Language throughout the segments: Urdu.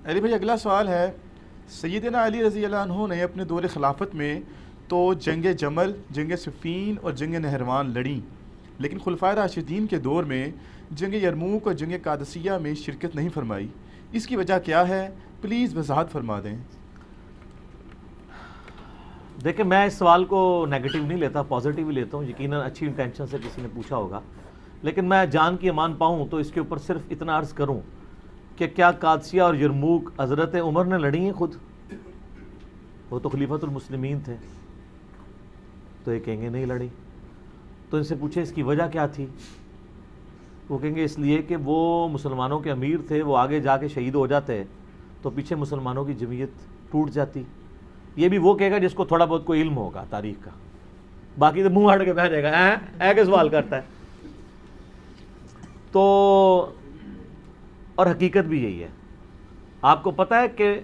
علی بھائی اگلا سوال ہے، سیدنا علی رضی اللہ عنہ نے اپنے دور خلافت میں تو جنگ جمل، جنگ صفین اور جنگ نہروان لڑیں، لیکن خلفائے راشدین کے دور میں جنگ یرموک اور جنگ قادسیہ میں شرکت نہیں فرمائی، اس کی وجہ کیا ہے؟ پلیز وضاحت فرما دیں۔ دیکھیں میں اس سوال کو نیگیٹو نہیں لیتا، پازیٹیو ہی لیتا ہوں، یقیناً اچھی انٹینشن سے کسی نے پوچھا ہوگا، لیکن میں جان کی امان پاؤں تو اس کے اوپر صرف اتنا عرض کروں کہ کیا قادسیہ اور یرموک حضرت عمر نے لڑی ہیں خود؟ وہ تو خلیفۃ المسلمین تھے، تو یہ کہیں گے نہیں لڑی۔ تو ان سے پوچھے اس کی وجہ کیا تھی؟ وہ کہیں گے اس لیے کہ وہ مسلمانوں کے امیر تھے، وہ آگے جا کے شہید ہو جاتے تو پیچھے مسلمانوں کی جمعیت ٹوٹ جاتی۔ یہ بھی وہ کہے گا جس کو تھوڑا بہت کوئی علم ہوگا تاریخ کا، باقی تو منہ ہٹ کے بیٹھ جائے گا کہ سوال کرتا ہے۔ تو اور حقیقت بھی یہی ہے، آپ کو پتہ ہے کہ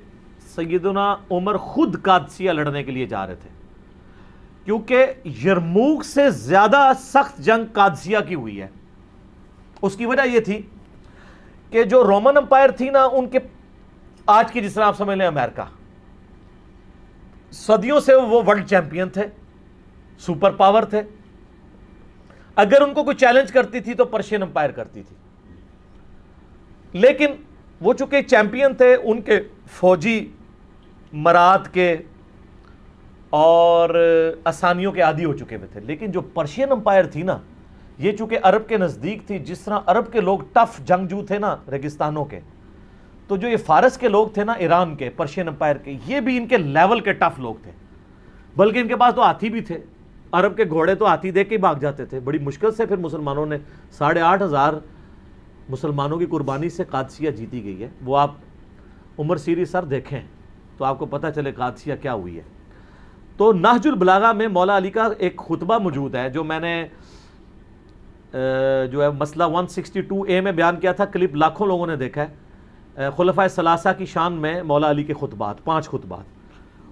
سیدنا عمر خود قادسیہ لڑنے کے لیے جا رہے تھے، کیونکہ یرموک سے زیادہ سخت جنگ قادسیہ کی ہوئی ہے۔ اس کی وجہ یہ تھی کہ جو رومن امپائر تھی نا، ان کے آج کی جس طرح آپ سمجھ لیں امریکہ، صدیوں سے وہ ورلڈ چیمپئن تھے، سپر پاور تھے، اگر ان کو کوئی چیلنج کرتی تھی تو پرشین امپائر کرتی تھی، لیکن وہ چونکہ چیمپئن تھے، ان کے فوجی مراد کے اور آسانیوں کے عادی ہو چکے ہوئے تھے۔ لیکن جو پرشین امپائر تھی نا، یہ چونکہ عرب کے نزدیک تھی، جس طرح عرب کے لوگ ٹف جنگجو تھے نا ریگستانوں کے، تو جو یہ فارس کے لوگ تھے نا، ایران کے، پرشین امپائر کے، یہ بھی ان کے لیول کے ٹف لوگ تھے، بلکہ ان کے پاس تو ہاتھی بھی تھے، عرب کے گھوڑے تو ہاتھی دیکھ کے ہی بھاگ جاتے تھے۔ بڑی مشکل سے پھر مسلمانوں نے 8,500 مسلمانوں کی قربانی سے قادسیہ جیتی گئی ہے۔ وہ آپ عمر سیری سر دیکھیں تو آپ کو پتہ چلے قادسیہ کیا ہوئی ہے۔ تو نہج البلاغہ میں مولا علی کا ایک خطبہ موجود ہے، جو میں نے جو ہے مسئلہ 162A میں بیان کیا تھا، کلپ لاکھوں لوگوں نے دیکھا ہے، خلفائے ثلاثہ کی شان میں مولا علی کے خطبات، 5 خطبات،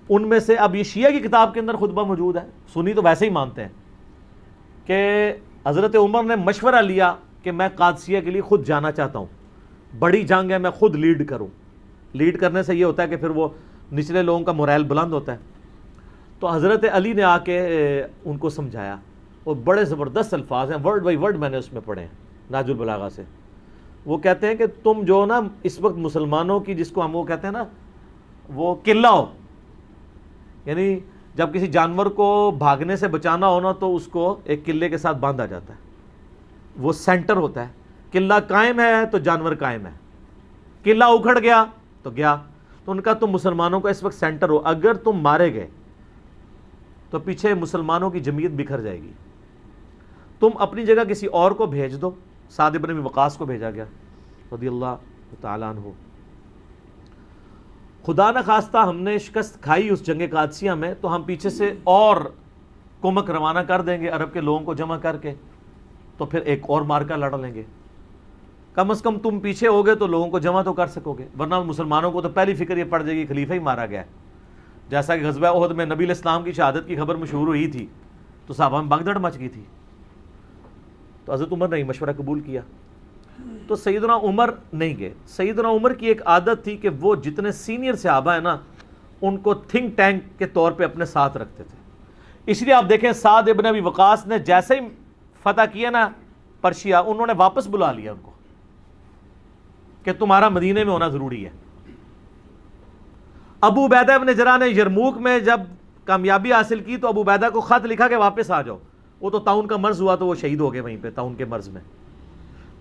ان میں سے اب یہ شیعہ کی کتاب کے اندر خطبہ موجود ہے۔ سنی تو ویسے ہی مانتے ہیں کہ حضرت عمر نے مشورہ لیا کہ میں قادسیہ کے لیے خود جانا چاہتا ہوں، بڑی جنگ ہے، میں خود لیڈ کروں۔ لیڈ کرنے سے یہ ہوتا ہے کہ پھر وہ نچلے لوگوں کا مورائل بلند ہوتا ہے۔ تو حضرت علی نے آ کے ان کو سمجھایا، اور بڑے زبردست الفاظ ہیں، ورڈ بائی ورڈ میں نے اس میں پڑھے ہیں نہج البلاغہ سے۔ وہ کہتے ہیں کہ تم جو نا اس وقت مسلمانوں کی، جس کو ہم وہ کہتے ہیں نا، وہ قلعہ ہو، یعنی جب کسی جانور کو بھاگنے سے بچانا ہونا تو اس کو ایک قلعے کے ساتھ باندھا جاتا ہے، وہ سینٹر ہوتا ہے۔ قلعہ قائم ہے تو جانور قائم ہے، قلعہ اکھڑ گیا تو گیا۔ تو ان کا تم مسلمانوں کا اس وقت سینٹر ہو، اگر تم مارے گئے تو پیچھے مسلمانوں کی جمعیت بکھر جائے گی، تم اپنی جگہ کسی اور کو بھیج دو۔ سعد بن ابی وقاص کو بھیجا گیا رضی اللہ تعالیٰ عنہ۔ خدا نہ خواستہ ہم نے شکست کھائی اس جنگ قادسیہ میں، تو ہم پیچھے سے اور کمک روانہ کر دیں گے عرب کے لوگوں کو جمع کر کے، تو پھر ایک اور مارکا لڑ لیں گے۔ کم از کم تم پیچھے ہو گے تو لوگوں کو جمع تو کر سکو گے، ورنہ مسلمانوں کو تو پہلی فکر یہ پڑ جائے گی خلیفہ ہی مارا گیا ہے۔ جیسا کہ غزوہ احد میں نبی علیہ السلام کی شہادت کی خبر مشہور ہوئی تھی تو صحابہ میں بھگدڑ مچ گئی تھی، تو حضرت عمر نے مشورہ قبول کیا، تو سیدنا عمر نہیں گئے۔ سیدنا عمر کی ایک عادت تھی کہ وہ جتنے سینئر صحابہ ہیں نا، ان کو تھنک ٹینک کے طور پہ اپنے ساتھ رکھتے تھے۔ اس لیے آپ دیکھیں سعد ابن ابی وقاص نے جیسے ہی فتح کیا نا پرشیا، انہوں نے واپس بلا لیا ان کو کہ تمہارا مدینے میں ہونا ضروری ہے۔ ابو عبیدہ ابن جراح نے یرموک میں جب کامیابی حاصل کی تو ابو عبیدہ کو خط لکھا کہ واپس آ جاؤ، وہ تو طاعون کا مرض ہوا تو وہ شہید ہو گئے وہیں پہ طاعون کے مرض میں۔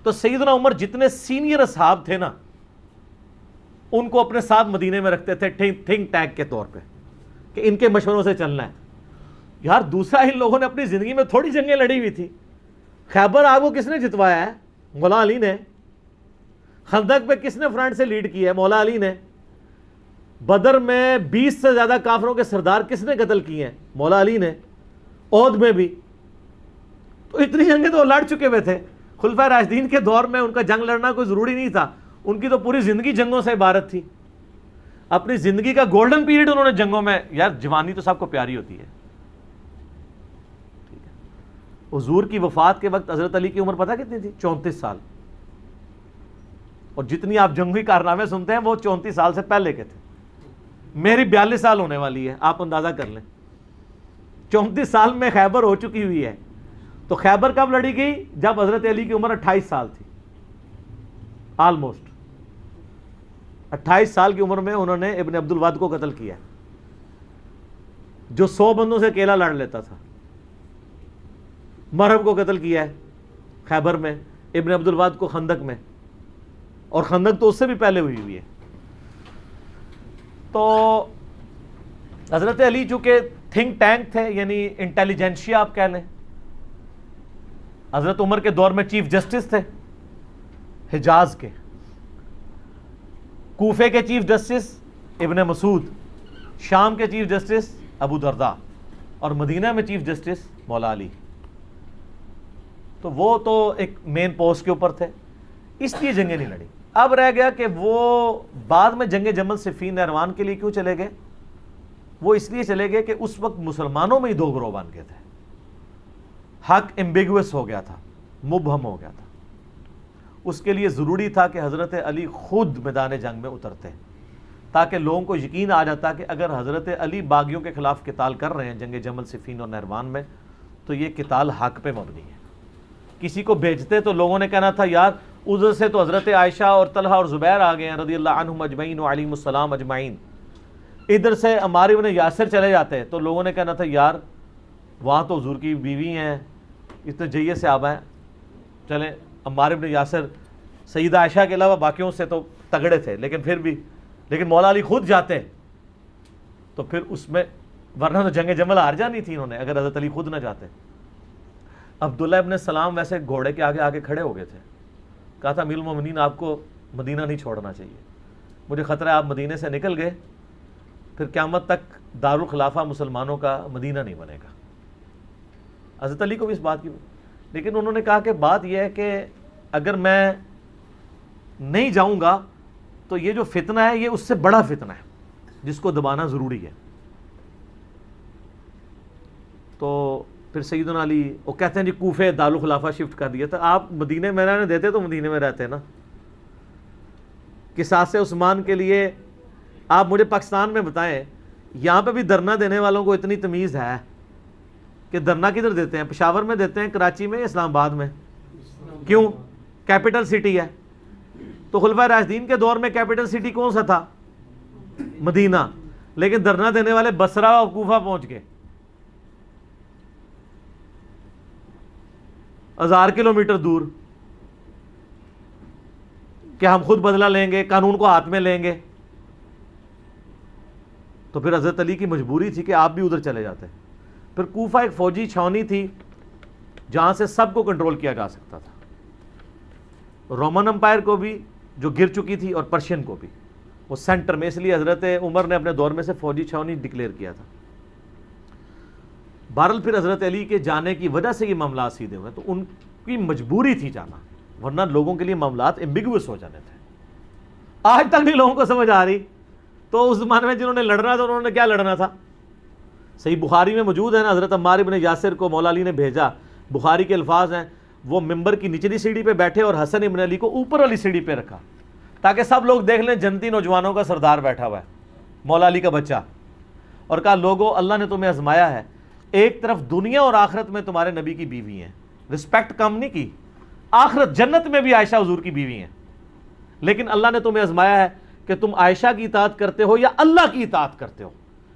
تو سیدنا عمر جتنے سینئر اصحاب تھے نا، ان کو اپنے ساتھ مدینے میں رکھتے تھے تھنک ٹینک کے طور پہ کہ ان کے مشوروں سے چلنا ہے۔ یار دوسرا ان لوگوں نے اپنی زندگی میں تھوڑی جنگیں لڑی ہوئی تھی۔ خیبر آپ کو کس نے جتوایا ہے؟ مولا علی نے۔ خندق پہ کس نے فرنٹ سے لیڈ کیا ہے؟ مولا علی نے۔ بدر میں 20 سے زیادہ کافروں کے سردار کس نے قتل کیے ہیں؟ مولا علی نے۔ احد میں بھی۔ تو اتنی جنگیں تو لڑ چکے ہوئے تھے۔ خلفائے راشدین کے دور میں ان کا جنگ لڑنا کوئی ضروری نہیں تھا، ان کی تو پوری زندگی جنگوں سے عبارت تھی۔ اپنی زندگی کا گولڈن پیریڈ انہوں نے جنگوں میں، یار جوانی تو سب کو پیاری ہوتی ہے۔ حضور کی وفات کے وقت حضرت علی کی عمر پتہ کتنی تھی؟ 34 سال، اور جتنی آپ جنگی کارنامے سنتے ہیں وہ 34 سال سے پہلے کے تھے. میری 42 سال ہونے والی ہے, آپ اندازہ کر لیں. 34 سال میں خیبر ہو چکی ہوئی ہے. تو خیبر کب لڑی گئی؟ جب حضرت علی کی عمر 28 سال تھی. آلموسٹ 28 سال کی عمر میں انہوں نے ابن عبد الود کو قتل کیا, جو 100 بندوں سے اکیلا لڑ لیتا تھا. مرہب کو قتل کیا ہے خیبر میں, ابن عبد الود کو خندق میں, اور خندق تو اس سے بھی پہلے ہوئی ہے. تو حضرت علی چونکہ تھنک ٹینک تھے, یعنی انٹیلیجنشیا آپ کہہ لیں. حضرت عمر کے دور میں چیف جسٹس تھے حجاز کے, کوفے کے چیف جسٹس ابن مسعود, شام کے چیف جسٹس ابو درداء, اور مدینہ میں چیف جسٹس مولا علی. تو وہ تو ایک مین پوسٹ کے اوپر تھے, اس لیے جنگیں نہیں لڑی. اب رہ گیا کہ وہ بعد میں جنگ جمل صفین نہروان کے لیے کیوں چلے گئے؟ وہ اس لیے چلے گئے کہ اس وقت مسلمانوں میں ہی 2 گروہ بن گئے تھے. حق ایمبیگوس ہو گیا تھا, مبہم ہو گیا تھا. اس کے لیے ضروری تھا کہ حضرت علی خود میدان جنگ میں اترتے, تاکہ لوگوں کو یقین آ جاتا کہ اگر حضرت علی باغیوں کے خلاف قتال کر رہے ہیں جنگ جمل صفین اور نہروان میں, تو یہ قتال حق پہ مبنی ہے. کسی کو بھیجتے تو لوگوں نے کہنا تھا یار ادھر سے تو حضرت عائشہ اور طلحہ اور زبیر آ گئے ہیں رضی اللہ عنہم اجمعین وعلیہم السلام اجمعین, ادھر سے عمار بن یاسر چلے جاتے تو لوگوں نے کہنا تھا یار وہاں تو حضور کی بیوی ہیں, اتنے جیے سے آبا ہیں, چلیں عمار بن یاسر سیدہ عائشہ کے علاوہ باقیوں سے تو تگڑے تھے, لیکن پھر بھی لیکن مولا علی خود جاتے تو پھر اس میں, ورنہ تو جنگ جمل ہار جانی تھی انہوں نے اگر حضرت علی خود نہ جاتے. عبداللہ ابن سلام ویسے گھوڑے کے آگے آگے کھڑے ہو گئے تھے, کہا تھا امیر المومنین آپ کو مدینہ نہیں چھوڑنا چاہیے, مجھے خطرہ ہے آپ مدینے سے نکل گئے پھر قیامت تک دارالخلافہ مسلمانوں کا مدینہ نہیں بنے گا. حضرت علی کو بھی اس بات کی, لیکن انہوں نے کہا کہ بات یہ ہے کہ اگر میں نہیں جاؤں گا تو یہ جو فتنہ ہے یہ اس سے بڑا فتنہ ہے جس کو دبانا ضروری ہے. تو پھر سیدنا علی وہ کہتے ہیں جی کوفے دارالخلافہ شفٹ کر دیا تھا. آپ مدینے میں رہنے دیتے تو مدینے میں رہتے نا. قصاص عثمان کے لیے آپ مجھے پاکستان میں بتائیں, یہاں پہ بھی دھرنا دینے والوں کو اتنی تمیز ہے کہ دھرنا کدھر دیتے ہیں؟ پشاور میں دیتے ہیں, کراچی میں, اسلام آباد میں. کیوں؟ کیپٹل سٹی ہے. تو خلفائے راشدین کے دور میں کیپٹل سٹی کون سا تھا؟ مدینہ. لیکن دھرنا دینے والے بصرہ اور کوفہ پہنچ گئے, 1000 کلومیٹر دور, کہ ہم خود بدلہ لیں گے, قانون کو ہاتھ میں لیں گے. تو پھر حضرت علی کی مجبوری تھی کہ آپ بھی ادھر چلے جاتے. پھر کوفہ ایک فوجی چھاونی تھی جہاں سے سب کو کنٹرول کیا جا سکتا تھا, رومن امپائر کو بھی جو گر چکی تھی اور پرشین کو بھی, وہ سینٹر میں. اس لیے حضرت عمر نے اپنے دور میں سے فوجی چھاونی ڈکلیئر کیا تھا. بہرحال پھر حضرت علی کے جانے کی وجہ سے یہ معاملات سیدھے ہوئے, تو ان کی مجبوری تھی جانا, ورنہ لوگوں کے لیے معاملات ایمبیگوس ہو جانے تھے. آج تک نہیں لوگوں کو سمجھ آ رہی. تو اس زمانے میں جنہوں نے لڑنا تھا انہوں نے کیا لڑنا تھا؟ صحیح بخاری میں موجود ہے نا, حضرت عمار بن یاسر کو مولا علی نے بھیجا. بخاری کے الفاظ ہیں, وہ ممبر کی نچلی سیڑھی پہ بیٹھے اور حسن ابن علی کو اوپر والی سیڑھی پہ رکھا تاکہ سب لوگ دیکھ لیں جنتی نوجوانوں کا سردار بیٹھا ہوا ہے, مولا علی کا بچہ. اور کہا لوگو اللہ نے تمہیں آزمایا ہے, ایک طرف دنیا اور آخرت میں تمہارے نبی کی بیوی ہیں, رسپیکٹ کم نہیں کی, آخرت جنت میں بھی عائشہ حضور کی بیوی ہیں, لیکن اللہ نے تمہیں آزمایا ہے کہ تم عائشہ کی اطاعت کرتے ہو یا اللہ کی اطاعت کرتے ہو,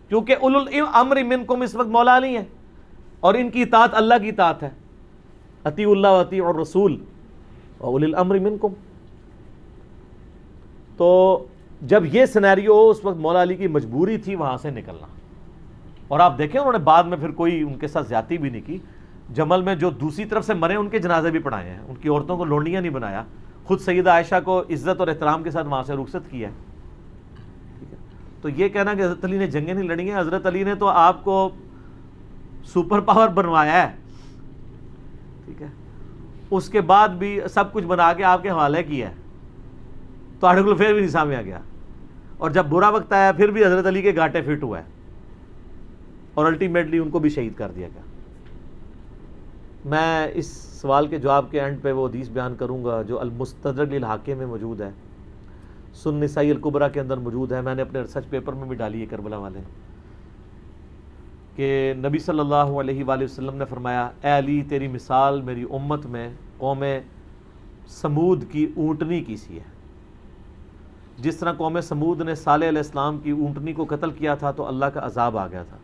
کیونکہ اولو الامر منکم اس وقت مولا علی ہیں اور ان کی اطاعت اللہ کی اطاعت ہے. اطیعوا اللہ واطیعوا الرسول واولی الامر منکم. تو جب یہ سینیریو اس وقت مولا علی کی مجبوری تھی وہاں سے نکلنا. اور آپ دیکھیں انہوں نے بعد میں پھر کوئی ان کے ساتھ زیادتی بھی نہیں کی. جمل میں جو دوسری طرف سے مرے ان کے جنازے بھی پڑھائے ہیں, ان کی عورتوں کو لونڈیاں نہیں بنایا, خود سیدہ عائشہ کو عزت اور احترام کے ساتھ وہاں سے رخصت کیا ہے. تو یہ کہنا کہ حضرت علی نے جنگیں نہیں لڑی ہیں, حضرت علی نے تو آپ کو سپر پاور بنوایا ہے, ٹھیک ہے, اس کے بعد بھی سب کچھ بنا کے آپ کے حوالے کیا ہے, تو آرٹیکل پھر بھی نہیں سامنے آ گیا. اور جب برا وقت آیا پھر بھی حضرت علی کے گاٹے فٹ ہوا ہے اور الٹیمیٹلی ان کو بھی شہید کر دیا گیا. میں اس سوال کے جواب کے اینڈ پہ وہ حدیث بیان کروں گا جو المستدرک للحاکم میں موجود ہے, سنن نسائی الکبریٰ کے اندر موجود ہے، میں نے اپنے ریسرچ پیپر میں بھی ڈالی ہے کربلا والے، کہ نبی صلی اللہ علیہ وآلہ وسلم نے فرمایا اے علی تیری مثال میری امت میں قوم سمود کی اونٹنی کی سی ہے، جس طرح قوم سمود نے صالح علیہ السلام کی اونٹنی کو قتل کیا تھا تو اللہ کا عذاب آ گیا تھا،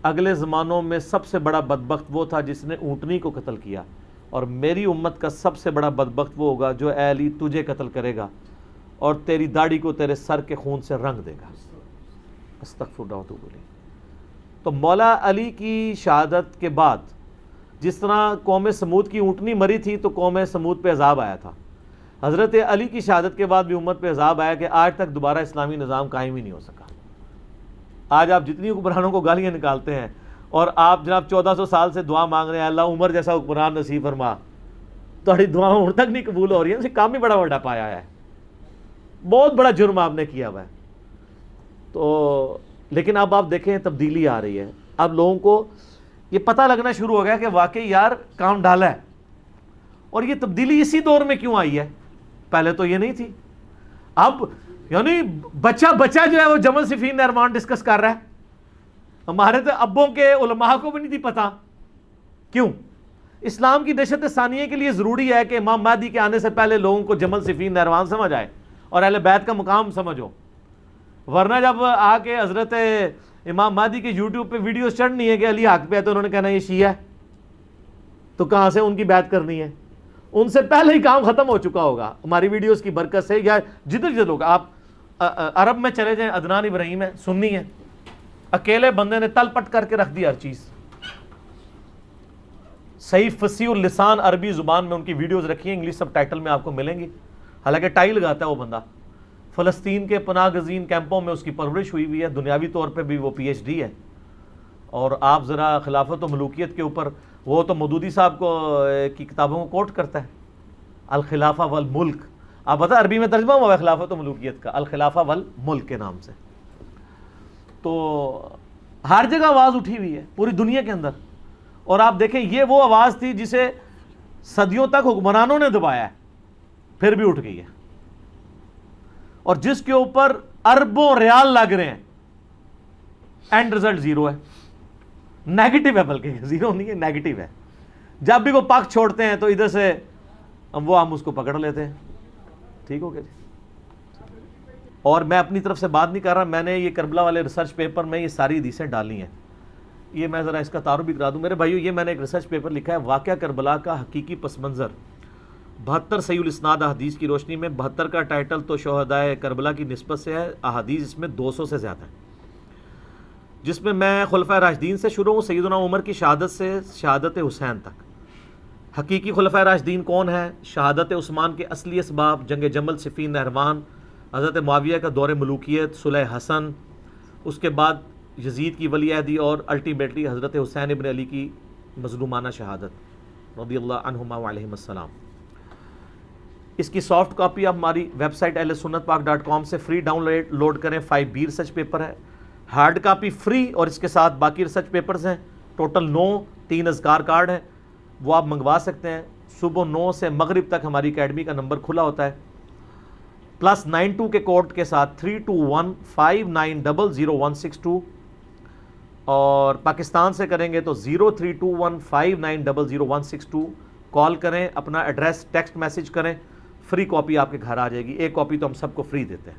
اگلے زمانوں میں سب سے بڑا بدبخت وہ تھا جس نے اونٹنی کو قتل کیا، اور میری امت کا سب سے بڑا بدبخت وہ ہوگا جو اے علی تجھے قتل کرے گا اور تیری داڑھی کو تیرے سر کے خون سے رنگ دے گا۔ استغفر اللہ و اتوب الیہ۔ تو مولا علی کی شہادت کے بعد جس طرح قوم سمود کی اونٹنی مری تھی تو قوم سمود پہ عذاب آیا تھا، حضرت علی کی شہادت کے بعد بھی امت پہ عذاب آیا کہ آج تک دوبارہ اسلامی نظام قائم ہی نہیں ہو سکا۔ آج آپ جتنی حکمرانوں کو گالیاں نکالتے ہیں اور آپ جناب 1400 سال سے دعا مانگ رہے ہیں اللہ عمر جیسا حکمران نصیب فرما، تمہاری دعاؤں ہوں تک نہیں قبول ہو رہی ہیں، اسے کام ہی بڑا بڑا پایا ہے، بہت بڑا جرم آپ نے کیا ہوا ہے۔ تو لیکن اب آپ دیکھیں تبدیلی آ رہی ہے، اب لوگوں کو یہ پتہ لگنا شروع ہو گیا کہ واقعی یار کام ڈالا ہے، اور یہ تبدیلی اسی دور میں کیوں آئی ہے، پہلے تو یہ نہیں تھی۔ اب یعنی بچہ جو ہے وہ جمل صفین نہروان ڈسکس کر رہا ہے، ہمارے تو ابوں کے علماء کو بھی نہیں تھی پتہ۔ کیوں؟ اسلام کی دہشت ثانیہ کے لیے ضروری ہے کہ امام مہدی کے آنے سے پہلے لوگوں کو جمل صفین نہروان سمجھ آئے اور اہل بیت کا مقام سمجھو، ورنہ جب آ کے حضرت امام مہدی کے یوٹیوب پہ ویڈیوز چڑھنی ہے کہ علی حق پہ ہے تو انہوں نے کہنا یہ شیعہ ہے، تو کہاں سے ان کی بیعت کرنی ہے؟ ان سے پہلے ہی کام ختم ہو چکا ہوگا ہماری ویڈیوز کی برکت سے، یا جدھر لوگ آپ عرب میں چلے جائیں، عدنان ابراہیم ہے، سنی ہے، اکیلے بندے نے تل پٹ کر کے رکھ دی ہر چیز، صحیح فصیح اللسان عربی زبان میں ان کی ویڈیوز رکھی ہیں، انگلش سب ٹائٹل میں آپ کو ملیں گی، حالانکہ ٹائی لگاتا ہے وہ بندہ، فلسطین کے پناہ گزین کیمپوں میں اس کی پرورش ہوئی ہوئی ہے، دنیاوی طور پہ بھی وہ پی ایچ ڈی ہے۔ اور آپ ذرا خلافت و ملوکیت کے اوپر، وہ تو مودودی صاحب کو کی کتابوں کو کوٹ کرتا ہے، الخلافہ والملک، آپ بتا عربی میں ترجمہ ہوا ہے خلافت و ملوکیت کا الخلافہ والملک کے نام سے۔ تو ہر جگہ آواز اٹھی ہوئی ہے پوری دنیا کے اندر، اور آپ دیکھیں یہ وہ آواز تھی جسے صدیوں تک حکمرانوں نے دبایا ہے، پھر بھی اٹھ گئی ہے، اور جس کے اوپر اربوں ریال لگ رہے ہیں، اینڈ رزلٹ زیرو ہے، نیگیٹو ہے، بلکہ زیرو نہیں ہے، نیگیٹو ہے۔ جب بھی وہ پک چھوڑتے ہیں تو ادھر سے ہم اس کو پکڑ لیتے ہیں، ٹھیک ہو گیا جی۔ اور میں اپنی طرف سے بات نہیں کر رہا، میں نے یہ کربلا والے ریسرچ پیپر میں یہ ساری حدیثیں ڈالی ہیں، یہ میں ذرا اس کا تعارف بھی کرا دوں میرے بھائیو، یہ میں نے ایک ریسرچ پیپر لکھا ہے واقعہ کربلا کا حقیقی پس منظر، 72 صحیح الاسناد احادیث کی روشنی میں۔ 72 کا ٹائٹل تو شہدائے کربلا کی نسبت سے ہے، احادیث اس میں 200 سے زیادہ ہے، جس میں میں خلفائے راشدین سے شروع ہوں، سیدنا عمر کی شہادت سے شہادت حسین تک۔ حقیقی خلفائے راشدین کون ہیں؟ شہادت عثمان کے اصلی اسباب، جنگ جمل، صفین نہروان، حضرت معاویہ کا دور ملوکیت، صلح حسن، اس کے بعد یزید کی ولی عہدی، اور الٹیمیٹلی حضرت حسین ابن علی کی مظلومانہ شہادت رضی اللہ عنہما وعلیہم السلام۔ اس کی سافٹ کاپی آپ ہماری ویب سائٹ ahlsunnatpak.com سے فری ڈاؤن لوڈ کریں، 5B ریسرچ پیپر ہے، ہارڈ کاپی فری، اور اس کے ساتھ باقی ریسرچ پیپرز ہیں، ٹوٹل 9، 3 اذکار کارڈ ہیں، وہ آپ منگوا سکتے ہیں۔ صبح 9 سے مغرب تک ہماری اکیڈمی کا نمبر کھلا ہوتا ہے، +92 کے کوڈ کے ساتھ 3215900162، اور پاکستان سے کریں گے تو 032159000162، کال کریں، اپنا ایڈریس ٹیکسٹ میسج کریں، فری کاپی آپ کے گھر آ جائے گی، ایک کاپی تو ہم سب کو فری دیتے ہیں۔